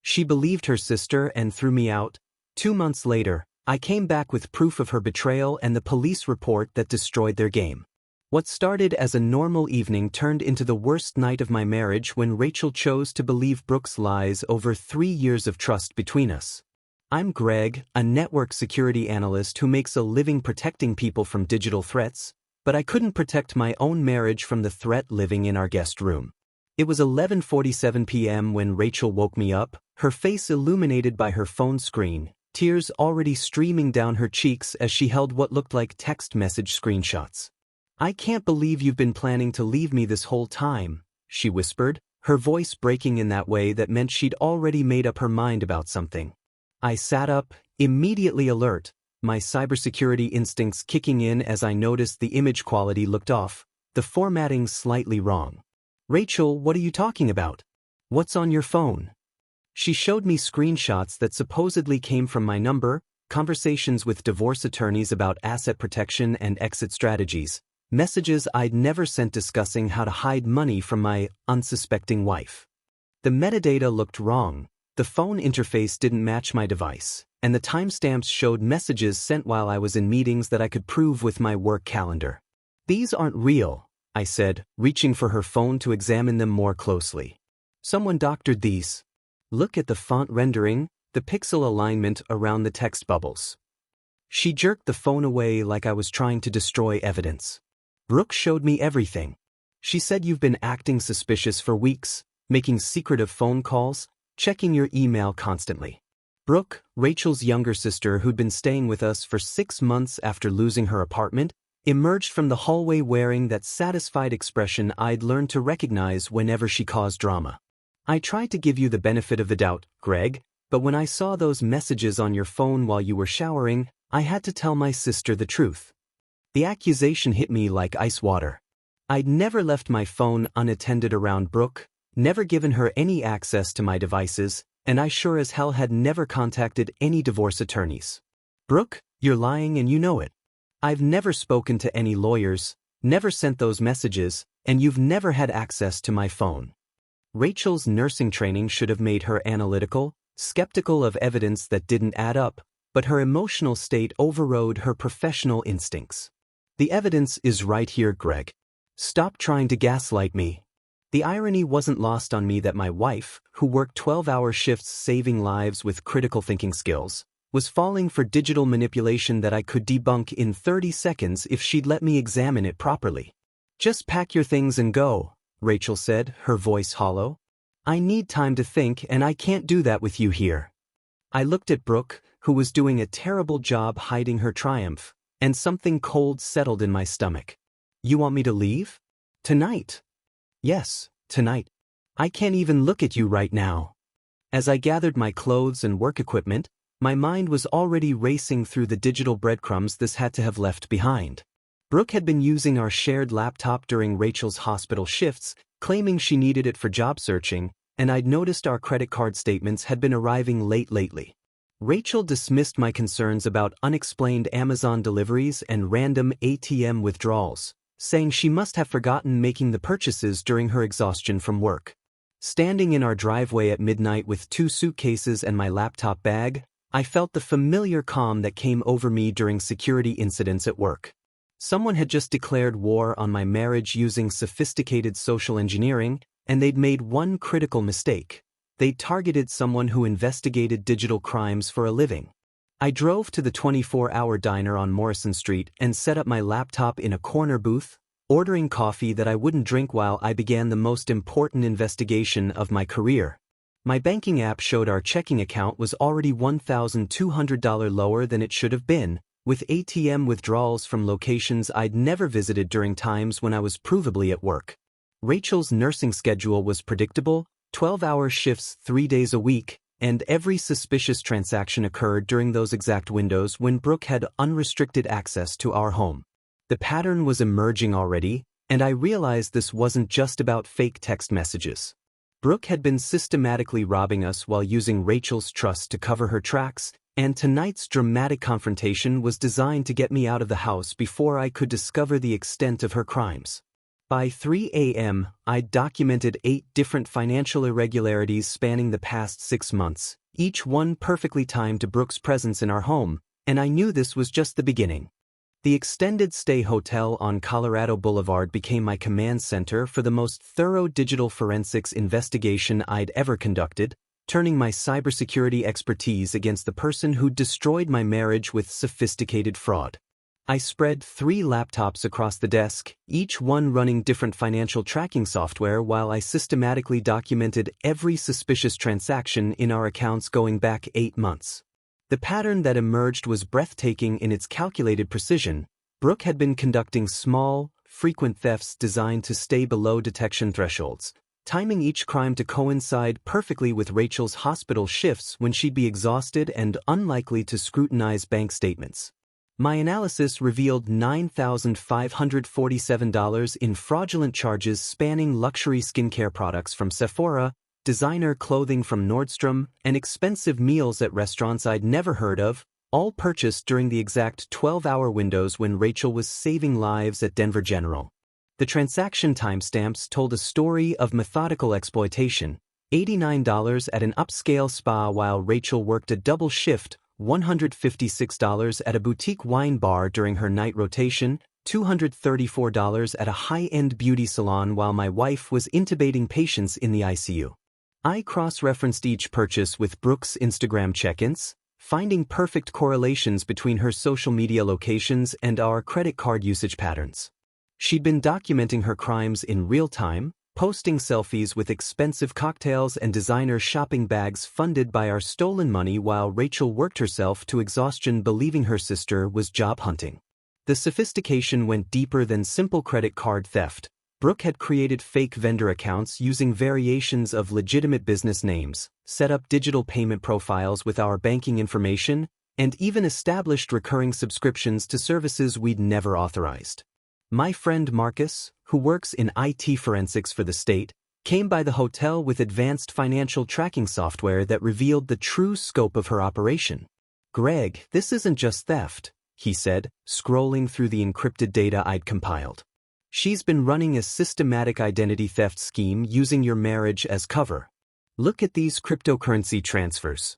She believed her sister and threw me out. 2 months later, I came back with proof of her betrayal and the police report that destroyed their game. What started as a normal evening turned into the worst night of my marriage when Rachel chose to believe Brooke's lies over 3 years of trust between us. I'm Greg, a network security analyst who makes a living protecting people from digital threats, but I couldn't protect my own marriage from the threat living in our guest room. It was 11:47 p.m. when Rachel woke me up, her face illuminated by her phone screen, tears already streaming down her cheeks as she held what looked like text message screenshots. "I can't believe you've been planning to leave me this whole time," she whispered, her voice breaking in that way that meant she'd already made up her mind about something. I sat up, immediately alert, my cybersecurity instincts kicking in as I noticed the image quality looked off, the formatting slightly wrong. "Rachel, what are you talking about? What's on your phone?" She showed me screenshots that supposedly came from my number, conversations with divorce attorneys about asset protection and exit strategies, messages I'd never sent discussing how to hide money from my unsuspecting wife. The metadata looked wrong, the phone interface didn't match my device, and the timestamps showed messages sent while I was in meetings that I could prove with my work calendar. "These aren't real," I said, reaching for her phone to examine them more closely. "Someone doctored these. Look at the font rendering, the pixel alignment around the text bubbles." She jerked the phone away like I was trying to destroy evidence. "Brooke showed me everything. She said you've been acting suspicious for weeks, making secretive phone calls, checking your email constantly." Brooke, Rachel's younger sister who'd been staying with us for 6 months after losing her apartment, emerged from the hallway wearing that satisfied expression I'd learned to recognize whenever she caused drama. "I tried to give you the benefit of the doubt, Greg, but when I saw those messages on your phone while you were showering, I had to tell my sister the truth." The accusation hit me like ice water. I'd never left my phone unattended around Brooke, never given her any access to my devices, and I sure as hell had never contacted any divorce attorneys. "Brooke, you're lying and you know it. I've never spoken to any lawyers, never sent those messages, and you've never had access to my phone." Rachel's nursing training should have made her analytical, skeptical of evidence that didn't add up, but her emotional state overrode her professional instincts. "The evidence is right here, Greg. Stop trying to gaslight me." The irony wasn't lost on me that my wife, who worked 12-hour shifts saving lives with critical thinking skills, was falling for digital manipulation that I could debunk in 30 seconds if she'd let me examine it properly. "Just pack your things and go," Rachel said, her voice hollow. "I need time to think and I can't do that with you here." I looked at Brooke, who was doing a terrible job hiding her triumph, and something cold settled in my stomach. "You want me to leave? Tonight?" "Yes, tonight. I can't even look at you right now." As I gathered my clothes and work equipment, my mind was already racing through the digital breadcrumbs this had to have left behind. Brooke had been using our shared laptop during Rachel's hospital shifts, claiming she needed it for job searching, and I'd noticed our credit card statements had been arriving late lately. Rachel dismissed my concerns about unexplained Amazon deliveries and random ATM withdrawals, saying she must have forgotten making the purchases during her exhaustion from work. Standing in our driveway at midnight with 2 suitcases and my laptop bag, I felt the familiar calm that came over me during security incidents at work. Someone had just declared war on my marriage using sophisticated social engineering, and they'd made one critical mistake. They'd targeted someone who investigated digital crimes for a living. I drove to the 24-hour diner on Morrison Street and set up my laptop in a corner booth, ordering coffee that I wouldn't drink while I began the most important investigation of my career. My banking app showed our checking account was already $1,200 lower than it should have been, with ATM withdrawals from locations I'd never visited during times when I was provably at work. Rachel's nursing schedule was predictable, 12-hour shifts 3 days a week, and every suspicious transaction occurred during those exact windows when Brooke had unrestricted access to our home. The pattern was emerging already, and I realized this wasn't just about fake text messages. Brooke had been systematically robbing us while using Rachel's trust to cover her tracks, and tonight's dramatic confrontation was designed to get me out of the house before I could discover the extent of her crimes. By 3 a.m., I'd documented 8 different financial irregularities spanning the past 6 months, each one perfectly timed to Brooke's presence in our home, and I knew this was just the beginning. The extended stay hotel on Colorado Boulevard became my command center for the most thorough digital forensics investigation I'd ever conducted, turning my cybersecurity expertise against the person who'd destroyed my marriage with sophisticated fraud. I spread 3 laptops across the desk, each one running different financial tracking software while I systematically documented every suspicious transaction in our accounts going back 8 months. The pattern that emerged was breathtaking in its calculated precision. Brooke had been conducting small, frequent thefts designed to stay below detection thresholds, timing each crime to coincide perfectly with Rachel's hospital shifts when she'd be exhausted and unlikely to scrutinize bank statements. My analysis revealed $9,547 in fraudulent charges spanning luxury skincare products from Sephora, designer clothing from Nordstrom, and expensive meals at restaurants I'd never heard of, all purchased during the exact 12-hour windows when Rachel was saving lives at Denver General. The transaction timestamps told a story of methodical exploitation: $89 at an upscale spa while Rachel worked a double shift, $156 at a boutique wine bar during her night rotation, $234 at a high-end beauty salon while my wife was intubating patients in the ICU. I cross-referenced each purchase with Brooke's Instagram check-ins, finding perfect correlations between her social media locations and our credit card usage patterns. She'd been documenting her crimes in real time, posting selfies with expensive cocktails and designer shopping bags funded by our stolen money while Rachel worked herself to exhaustion believing her sister was job hunting. The sophistication went deeper than simple credit card theft. Brooke had created fake vendor accounts using variations of legitimate business names, set up digital payment profiles with our banking information, and even established recurring subscriptions to services we'd never authorized. My friend Marcus, who works in IT forensics for the state, came by the hotel with advanced financial tracking software that revealed the true scope of her operation. "Greg, this isn't just theft," he said, scrolling through the encrypted data I'd compiled. "She's been running a systematic identity theft scheme using your marriage as cover. Look at these cryptocurrency transfers."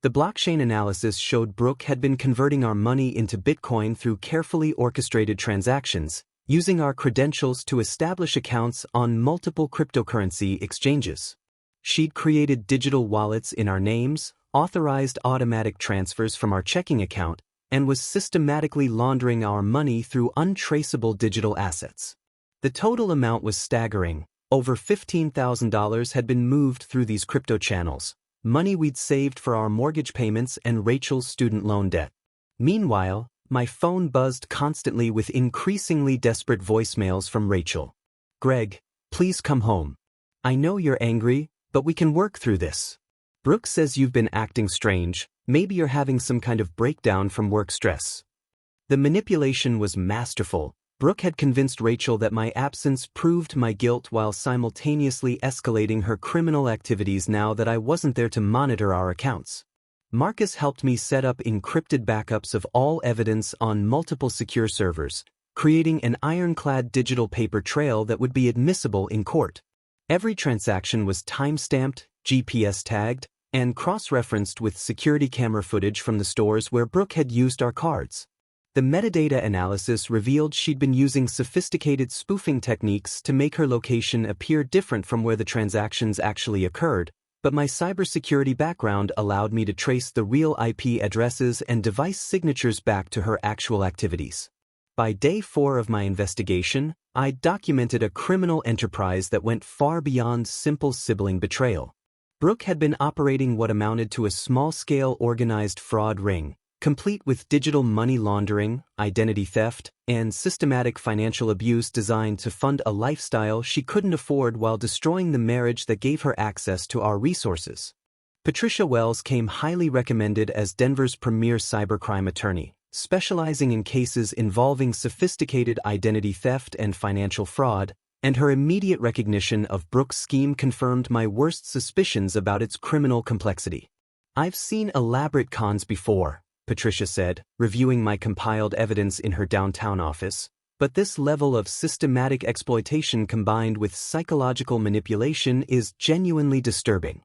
The blockchain analysis showed Brooke had been converting our money into Bitcoin through carefully orchestrated transactions, using our credentials to establish accounts on multiple cryptocurrency exchanges. She'd created digital wallets in our names, authorized automatic transfers from our checking account, and was systematically laundering our money through untraceable digital assets. The total amount was staggering. Over $15,000 had been moved through these crypto channels, money we'd saved for our mortgage payments and Rachel's student loan debt. Meanwhile, my phone buzzed constantly with increasingly desperate voicemails from Rachel. "Greg, please come home. I know you're angry, but we can work through this. Brooke says you've been acting strange, maybe you're having some kind of breakdown from work stress." The manipulation was masterful. Brooke had convinced Rachel that my absence proved my guilt while simultaneously escalating her criminal activities now that I wasn't there to monitor our accounts. Marcus helped me set up encrypted backups of all evidence on multiple secure servers, creating an ironclad digital paper trail that would be admissible in court. Every transaction was time-stamped, GPS tagged, and cross-referenced with security camera footage from the stores where Brooke had used our cards. The metadata analysis revealed she'd been using sophisticated spoofing techniques to make her location appear different from where the transactions actually occurred, but my cybersecurity background allowed me to trace the real IP addresses and device signatures back to her actual activities. By day 4 of my investigation, I'd documented a criminal enterprise that went far beyond simple sibling betrayal. Brooke had been operating what amounted to a small-scale organized fraud ring, complete with digital money laundering, identity theft, and systematic financial abuse designed to fund a lifestyle she couldn't afford while destroying the marriage that gave her access to our resources. Patricia Wells came highly recommended as Denver's premier cybercrime attorney, specializing in cases involving sophisticated identity theft and financial fraud, and her immediate recognition of Brooke's scheme confirmed my worst suspicions about its criminal complexity. "I've seen elaborate cons before," Patricia said, reviewing my compiled evidence in her downtown office, But this level of systematic exploitation combined with psychological manipulation is genuinely disturbing.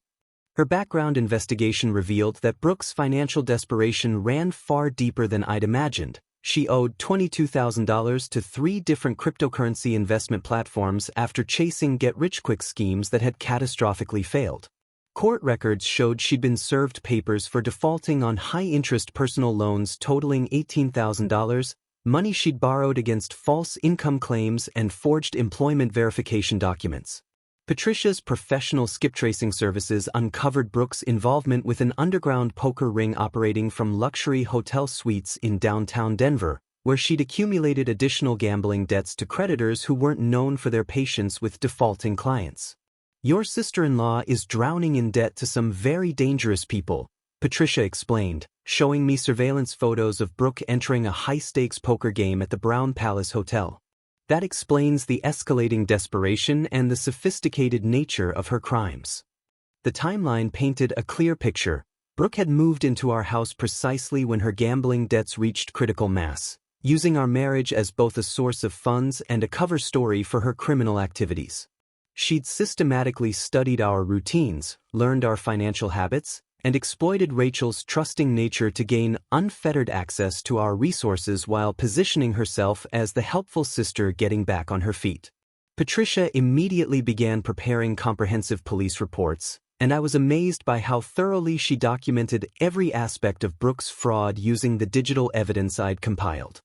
Her background investigation revealed that Brooks' financial desperation ran far deeper than I'd imagined. She owed $22,000 to 3 different cryptocurrency investment platforms after chasing get-rich-quick schemes that had catastrophically failed. Court records showed she'd been served papers for defaulting on high-interest personal loans totaling $18,000, money she'd borrowed against false income claims and forged employment verification documents. Patricia's professional skip-tracing services uncovered Brooks' involvement with an underground poker ring operating from luxury hotel suites in downtown Denver, where she'd accumulated additional gambling debts to creditors who weren't known for their patience with defaulting clients. "Your sister-in-law is drowning in debt to some very dangerous people," Patricia explained, showing me surveillance photos of Brooke entering a high-stakes poker game at the Brown Palace Hotel. That explains the escalating desperation and the sophisticated nature of her crimes. The timeline painted a clear picture. Brooke had moved into our house precisely when her gambling debts reached critical mass, using our marriage as both a source of funds and a cover story for her criminal activities. She'd systematically studied our routines, learned our financial habits, and exploited Rachel's trusting nature to gain unfettered access to our resources while positioning herself as the helpful sister getting back on her feet. Patricia immediately began preparing comprehensive police reports, and I was amazed by how thoroughly she documented every aspect of Brooks' fraud using the digital evidence I'd compiled.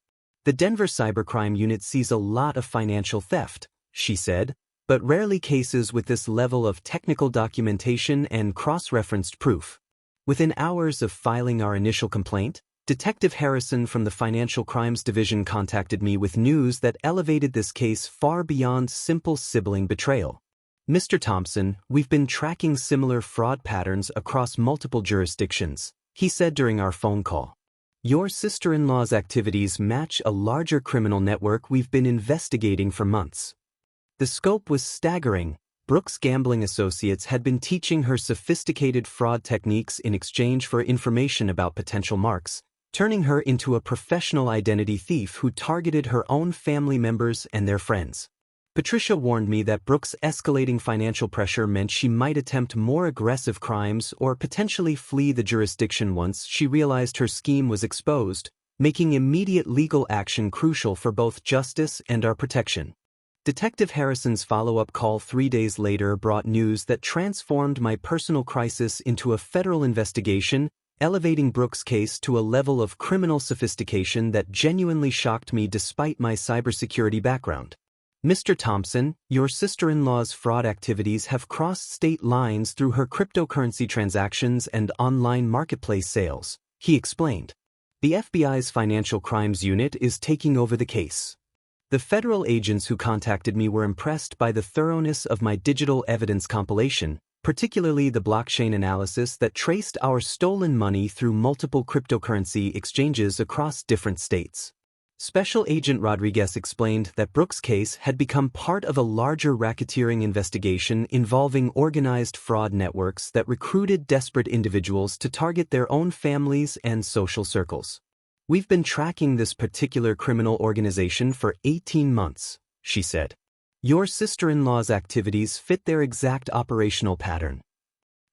"The Denver Cybercrime Unit sees a lot of financial theft," she said, "but rarely cases with this level of technical documentation and cross-referenced proof." Within hours of filing our initial complaint, Detective Harrison from the Financial Crimes Division contacted me with news that elevated this case far beyond simple sibling betrayal. "Mr. Thompson, we've been tracking similar fraud patterns across multiple jurisdictions," he said during our phone call. "Your sister-in-law's activities match a larger criminal network we've been investigating for months." The scope was staggering. Brooks' gambling associates had been teaching her sophisticated fraud techniques in exchange for information about potential marks, turning her into a professional identity thief who targeted her own family members and their friends. Patricia warned me that Brooks' escalating financial pressure meant she might attempt more aggressive crimes or potentially flee the jurisdiction once she realized her scheme was exposed, making immediate legal action crucial for both justice and our protection. Detective Harrison's follow-up call 3 days later brought news that transformed my personal crisis into a federal investigation, elevating Brooks' case to a level of criminal sophistication that genuinely shocked me despite my cybersecurity background. "Mr. Thompson, your sister-in-law's fraud activities have crossed state lines through her cryptocurrency transactions and online marketplace sales," he explained. "The FBI's Financial Crimes Unit is taking over the case." The federal agents who contacted me were impressed by the thoroughness of my digital evidence compilation, particularly the blockchain analysis that traced our stolen money through multiple cryptocurrency exchanges across different states. Special Agent Rodriguez explained that Brooks' case had become part of a larger racketeering investigation involving organized fraud networks that recruited desperate individuals to target their own families and social circles. "We've been tracking this particular criminal organization for 18 months, she said. "Your sister-in-law's activities fit their exact operational pattern."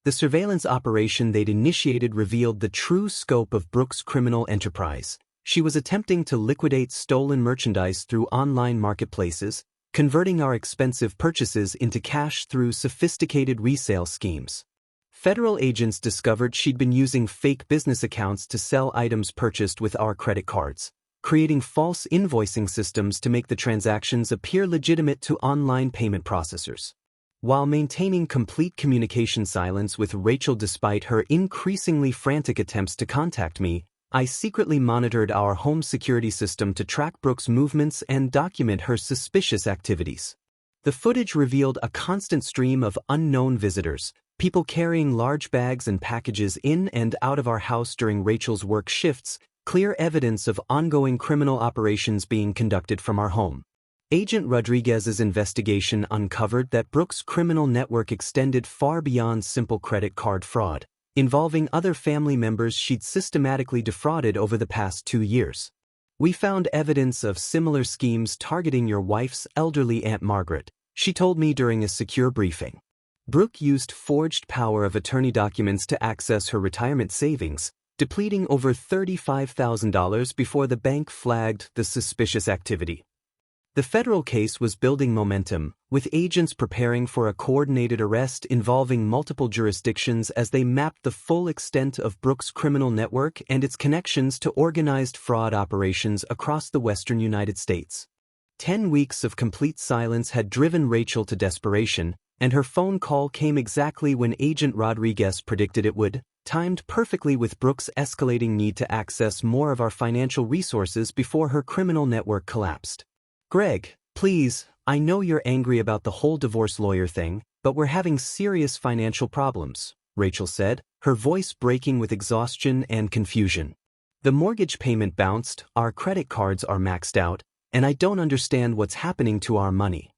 The surveillance operation they'd initiated revealed the true scope of Brooks' criminal enterprise. She was attempting to liquidate stolen merchandise through online marketplaces, converting our expensive purchases into cash through sophisticated resale schemes. Federal agents discovered she'd been using fake business accounts to sell items purchased with our credit cards, creating false invoicing systems to make the transactions appear legitimate to online payment processors. While maintaining complete communication silence with Rachel despite her increasingly frantic attempts to contact me, I secretly monitored our home security system to track Brooks' movements and document her suspicious activities. The footage revealed a constant stream of unknown visitors, people carrying large bags and packages in and out of our house during Rachel's work shifts, clear evidence of ongoing criminal operations being conducted from our home. Agent Rodriguez's investigation uncovered that Brooks' criminal network extended far beyond simple credit card fraud, involving other family members she'd systematically defrauded over the past 2 years. We found evidence of similar schemes targeting your wife's elderly Aunt Margaret, she told me during a secure briefing. Brooke used forged power of attorney documents to access her retirement savings, depleting over $35,000 before the bank flagged the suspicious activity. The federal case was building momentum, with agents preparing for a coordinated arrest involving multiple jurisdictions as they mapped the full extent of Brooke's criminal network and its connections to organized fraud operations across the western United States. 10 weeks of complete silence had driven Rachel to desperation, and her phone call came exactly when Agent Rodriguez predicted it would, timed perfectly with Brooke's escalating need to access more of our financial resources before her criminal network collapsed. "Greg, please, I know you're angry about the whole divorce lawyer thing, but we're having serious financial problems," Rachel said, her voice breaking with exhaustion and confusion. "The mortgage payment bounced, our credit cards are maxed out, and I don't understand what's happening to our money."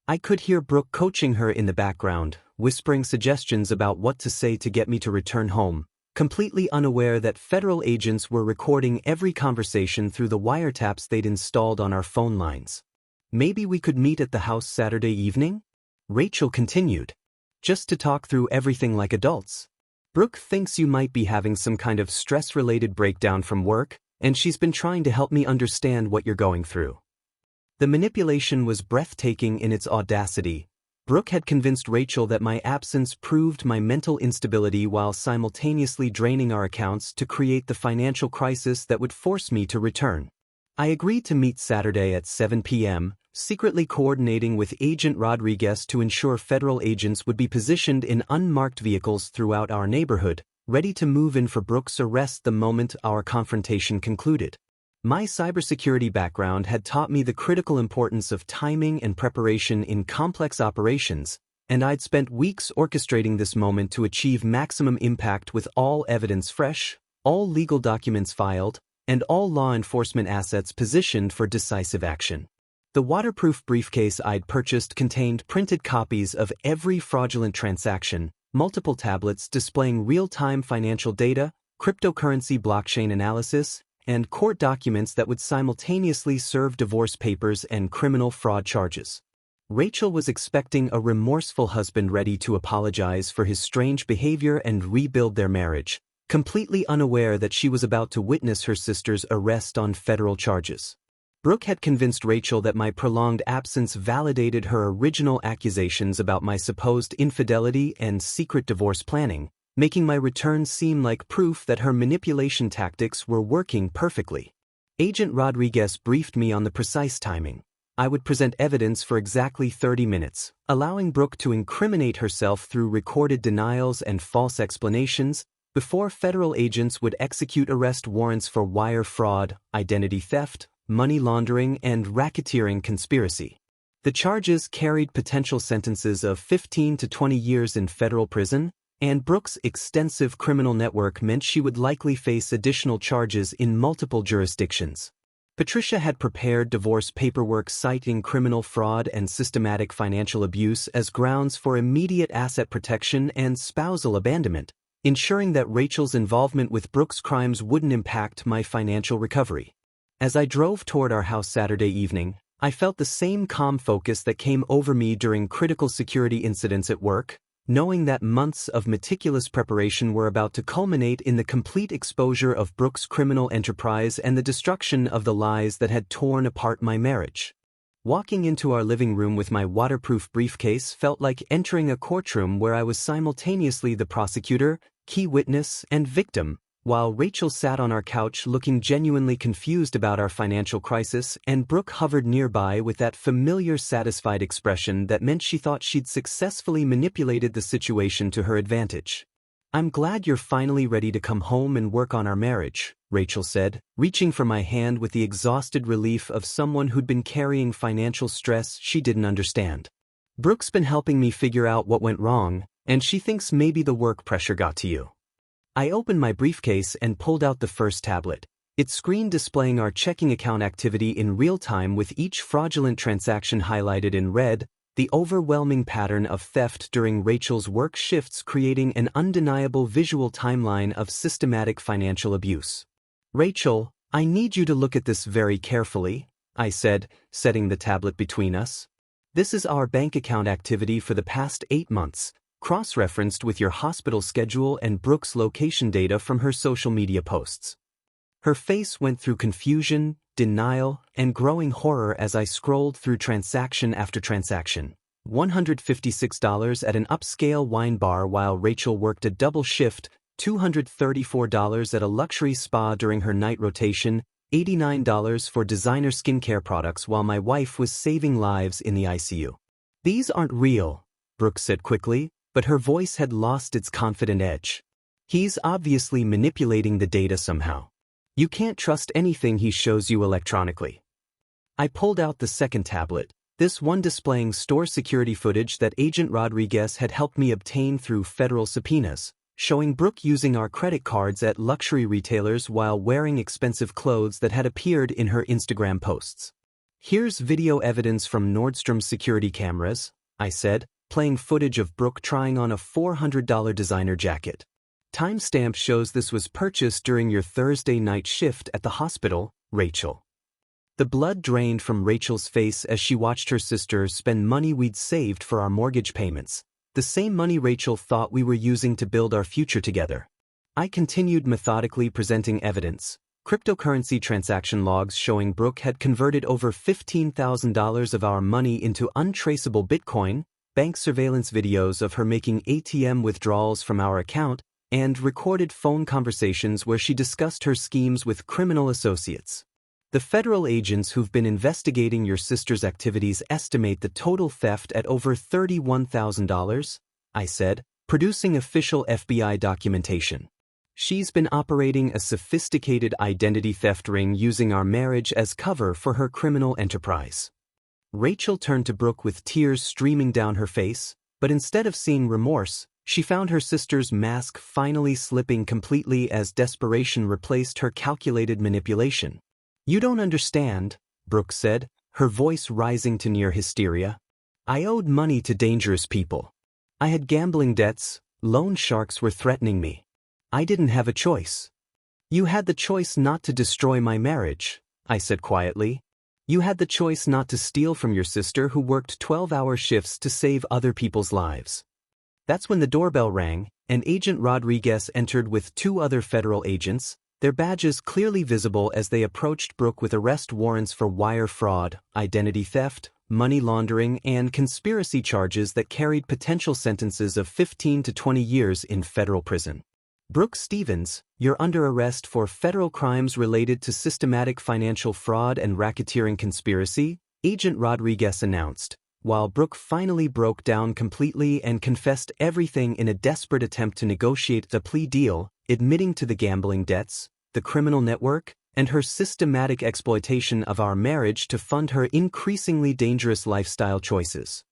I could hear Brooke coaching her in the background, whispering suggestions about what to say to get me to return home, completely unaware that federal agents were recording every conversation through the wiretaps they'd installed on our phone lines. "Maybe we could meet at the house Saturday evening?" Rachel continued. "Just to talk through everything like adults. Brooke thinks you might be having some kind of stress-related breakdown from work, and she's been trying to help me understand what you're going through." The manipulation was breathtaking in its audacity. Brooke had convinced Rachel that my absence proved my mental instability while simultaneously draining our accounts to create the financial crisis that would force me to return. I agreed to meet Saturday at 7 p.m., secretly coordinating with Agent Rodriguez to ensure federal agents would be positioned in unmarked vehicles throughout our neighborhood, ready to move in for Brooke's arrest the moment our confrontation concluded. My cybersecurity background had taught me the critical importance of timing and preparation in complex operations, and I'd spent weeks orchestrating this moment to achieve maximum impact with all evidence fresh, all legal documents filed, and all law enforcement assets positioned for decisive action. The waterproof briefcase I'd purchased contained printed copies of every fraudulent transaction, multiple tablets displaying real-time financial data, cryptocurrency blockchain analysis, and court documents that would simultaneously serve divorce papers and criminal fraud charges. Rachel was expecting a remorseful husband ready to apologize for his strange behavior and rebuild their marriage, completely unaware that she was about to witness her sister's arrest on federal charges. Brooke had convinced Rachel that my prolonged absence validated her original accusations about my supposed infidelity and secret divorce planning, making my return seem like proof that her manipulation tactics were working perfectly. Agent Rodriguez briefed me on the precise timing. I would present evidence for exactly 30 minutes, allowing Brooke to incriminate herself through recorded denials and false explanations, before federal agents would execute arrest warrants for wire fraud, identity theft, money laundering, and racketeering conspiracy. The charges carried potential sentences of 15 to 20 years in federal prison, and Brooke's extensive criminal network meant she would likely face additional charges in multiple jurisdictions. Patricia had prepared divorce paperwork citing criminal fraud and systematic financial abuse as grounds for immediate asset protection and spousal abandonment, ensuring that Rachel's involvement with Brooke's crimes wouldn't impact my financial recovery. As I drove toward our house Saturday evening, I felt the same calm focus that came over me during critical security incidents at work, knowing that months of meticulous preparation were about to culminate in the complete exposure of Brooke's criminal enterprise and the destruction of the lies that had torn apart my marriage. Walking into our living room with my waterproof briefcase felt like entering a courtroom where I was simultaneously the prosecutor, key witness, and victim, while Rachel sat on our couch looking genuinely confused about our financial crisis, and Brooke hovered nearby with that familiar satisfied expression that meant she thought she'd successfully manipulated the situation to her advantage. "I'm glad you're finally ready to come home and work on our marriage," Rachel said, reaching for my hand with the exhausted relief of someone who'd been carrying financial stress she didn't understand. "Brooke's been helping me figure out what went wrong, and she thinks maybe the work pressure got to you." I opened my briefcase and pulled out the first tablet, its screen displaying our checking account activity in real time with each fraudulent transaction highlighted in red, the overwhelming pattern of theft during Rachel's work shifts creating an undeniable visual timeline of systematic financial abuse. "Rachel, I need you to look at this very carefully, I said, setting the tablet between us. This is our bank account activity for the past 8 months, cross-referenced with your hospital schedule and Brooke's location data from her social media posts. Her face went through confusion, denial, and growing horror as I scrolled through transaction after transaction. $156 at an upscale wine bar while Rachel worked a double shift, $234 at a luxury spa during her night rotation, $89 for designer skincare products while my wife was saving lives in the ICU. These aren't real, Brooke said quickly, but her voice had lost its confident edge. He's obviously manipulating the data somehow. You can't trust anything he shows you electronically. I pulled out the second tablet, this one displaying store security footage that Agent Rodriguez had helped me obtain through federal subpoenas, showing Brooke using our credit cards at luxury retailers while wearing expensive clothes that had appeared in her Instagram posts. Here's video evidence from Nordstrom's security cameras, I said, playing footage of Brooke trying on a $400 designer jacket. Timestamp shows this was purchased during your Thursday night shift at the hospital, Rachel. The blood drained from Rachel's face as she watched her sister spend money we'd saved for our mortgage payments, the same money Rachel thought we were using to build our future together. I continued methodically presenting evidence, cryptocurrency transaction logs showing Brooke had converted over $15,000 of our money into untraceable Bitcoin, bank surveillance videos of her making ATM withdrawals from our account, and recorded phone conversations where she discussed her schemes with criminal associates. The federal agents who've been investigating your sister's activities estimate the total theft at over $31,000, I said, producing official FBI documentation. She's been operating a sophisticated identity theft ring using our marriage as cover for her criminal enterprise. Rachel turned to Brooke with tears streaming down her face, but instead of seeing remorse, she found her sister's mask finally slipping completely as desperation replaced her calculated manipulation. You don't understand, Brooke said, her voice rising to near hysteria. I owed money to dangerous people. I had gambling debts, loan sharks were threatening me. I didn't have a choice. You had the choice not to destroy my marriage, I said quietly. You had the choice not to steal from your sister who worked 12-hour shifts to save other people's lives. That's when the doorbell rang, and Agent Rodriguez entered with 2 other federal agents, their badges clearly visible as they approached Brooke with arrest warrants for wire fraud, identity theft, money laundering, and conspiracy charges that carried potential sentences of 15 to 20 years in federal prison. Brooke Stevens, you're under arrest for federal crimes related to systematic financial fraud and racketeering conspiracy, Agent Rodriguez announced, while Brooke finally broke down completely and confessed everything in a desperate attempt to negotiate the plea deal, admitting to the gambling debts, the criminal network, and her systematic exploitation of our marriage to fund her increasingly dangerous lifestyle choices.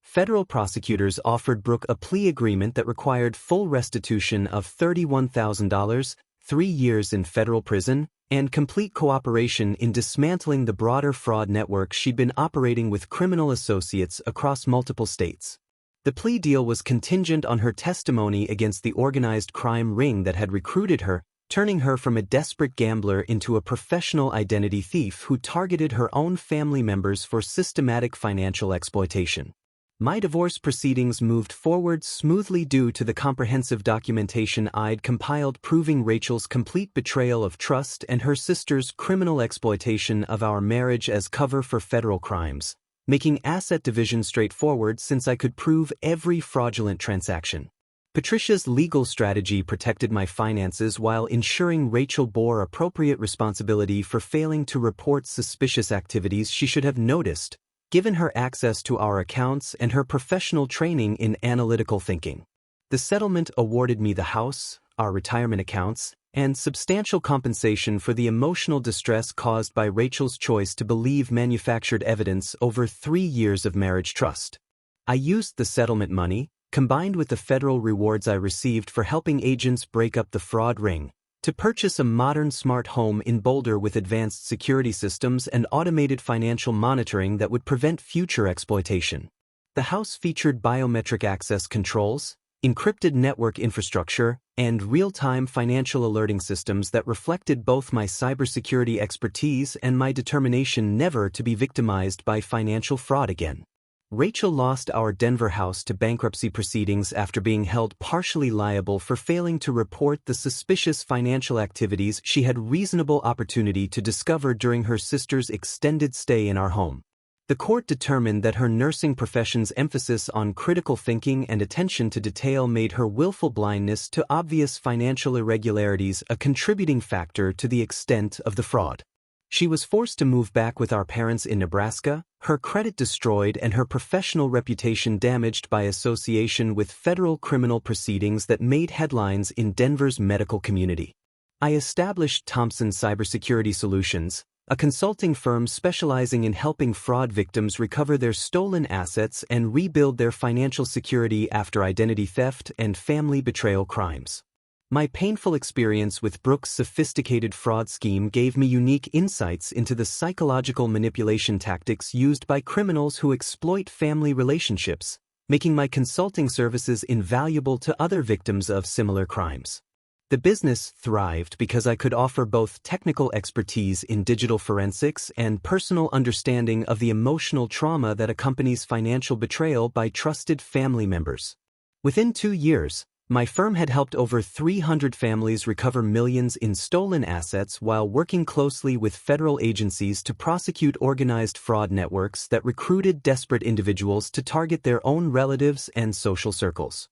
Federal prosecutors offered Brooke a plea agreement that required full restitution of $31,000, 3 years in federal prison, and complete cooperation in dismantling the broader fraud network she'd been operating with criminal associates across multiple states. The plea deal was contingent on her testimony against the organized crime ring that had recruited her, turning her from a desperate gambler into a professional identity thief who targeted her own family members for systematic financial exploitation. My divorce proceedings moved forward smoothly due to the comprehensive documentation I'd compiled proving Rachel's complete betrayal of trust and her sister's criminal exploitation of our marriage as cover for federal crimes, making asset division straightforward since I could prove every fraudulent transaction. Patricia's legal strategy protected my finances while ensuring Rachel bore appropriate responsibility for failing to report suspicious activities she should have noticed, given her access to our accounts and her professional training in analytical thinking. The settlement awarded me the house, our retirement accounts, and substantial compensation for the emotional distress caused by Rachel's choice to believe manufactured evidence over 3 years of marriage trust. I used the settlement money, combined with the federal rewards I received for helping agents break up the fraud ring, to purchase a modern smart home in Boulder with advanced security systems and automated financial monitoring that would prevent future exploitation. The house featured biometric access controls, encrypted network infrastructure, and real-time financial alerting systems that reflected both my cybersecurity expertise and my determination never to be victimized by financial fraud again. Rachel lost our Denver house to bankruptcy proceedings after being held partially liable for failing to report the suspicious financial activities she had reasonable opportunity to discover during her sister's extended stay in our home. The court determined that her nursing profession's emphasis on critical thinking and attention to detail made her willful blindness to obvious financial irregularities a contributing factor to the extent of the fraud. She was forced to move back with our parents in Nebraska, her credit destroyed and her professional reputation damaged by association with federal criminal proceedings that made headlines in Denver's medical community. I established Thompson Cybersecurity Solutions, a consulting firm specializing in helping fraud victims recover their stolen assets and rebuild their financial security after identity theft and family betrayal crimes. My painful experience with Brooks' sophisticated fraud scheme gave me unique insights into the psychological manipulation tactics used by criminals who exploit family relationships, making my consulting services invaluable to other victims of similar crimes. The business thrived because I could offer both technical expertise in digital forensics and personal understanding of the emotional trauma that accompanies financial betrayal by trusted family members. Within 2 years, my firm had helped over 300 families recover millions in stolen assets while working closely with federal agencies to prosecute organized fraud networks that recruited desperate individuals to target their own relatives and social circles.